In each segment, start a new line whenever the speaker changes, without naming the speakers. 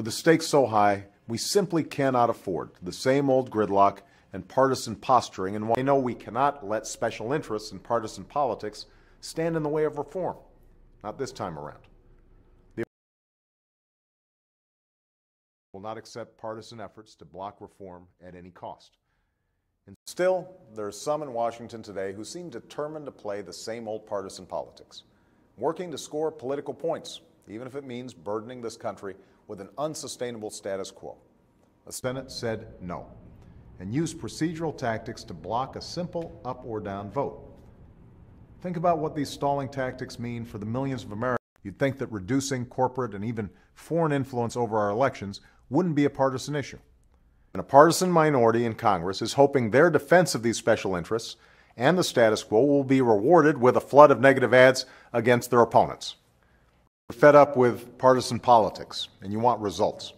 With the stakes so high, we simply cannot afford the same old gridlock and partisan posturing, and I know we cannot let special interests in partisan politics stand in the way of reform. Not this time around. The will not accept partisan efforts to block reform at any cost. And still, there are some in Washington today who seem determined to play the same old partisan politics, working to score political points, even if it means burdening this country with an unsustainable status quo. The Senate said no, and used procedural tactics to block a simple up or down vote. Think about what these stalling tactics mean for the millions of Americans. You'd think that reducing corporate and even foreign influence over our elections wouldn't be a partisan issue. And a partisan minority in Congress is hoping their defense of these special interests and the status quo will be rewarded with a flood of negative ads against their opponents. You're fed up with partisan politics and you want results.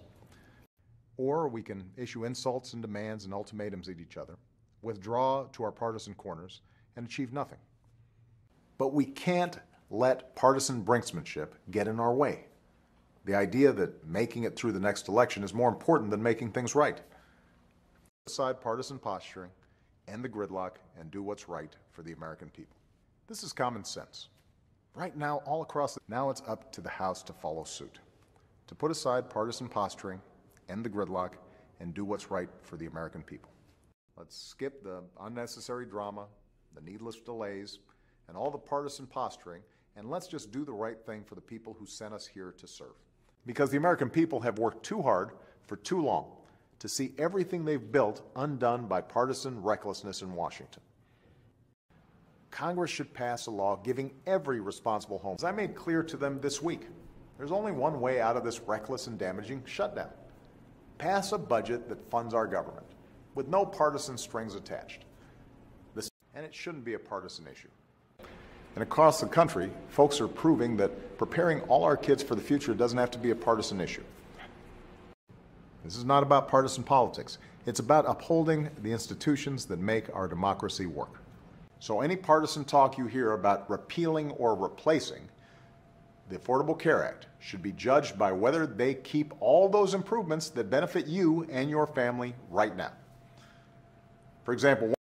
Or we can issue insults and demands and ultimatums at each other, withdraw to our partisan corners, and achieve nothing. But we can't let partisan brinksmanship get in our way. The idea that making it through the next election is more important than making things right. Put aside partisan posturing, end the gridlock, and do what's right for the American people. This is common sense. Right now, all across now it's up to the House to follow suit, to put aside partisan posturing, end the gridlock, and do what's right for the American people. Let's skip the unnecessary drama, the needless delays, and all the partisan posturing, and let's just do the right thing for the people who sent us here to serve. Because the American people have worked too hard for too long to see everything they've built undone by partisan recklessness in Washington. Congress should pass a law giving every responsible home. As I made clear to them this week, there's only one way out of this reckless and damaging shutdown. Pass a budget that funds our government, with no partisan strings attached. And it shouldn't be a partisan issue. And across the country, folks are proving that preparing all our kids for the future doesn't have to be a partisan issue. This is not about partisan politics. It's about upholding the institutions that make our democracy work. So any partisan talk you hear about repealing or replacing the Affordable Care Act should be judged by whether they keep all those improvements that benefit you and your family right now. For example,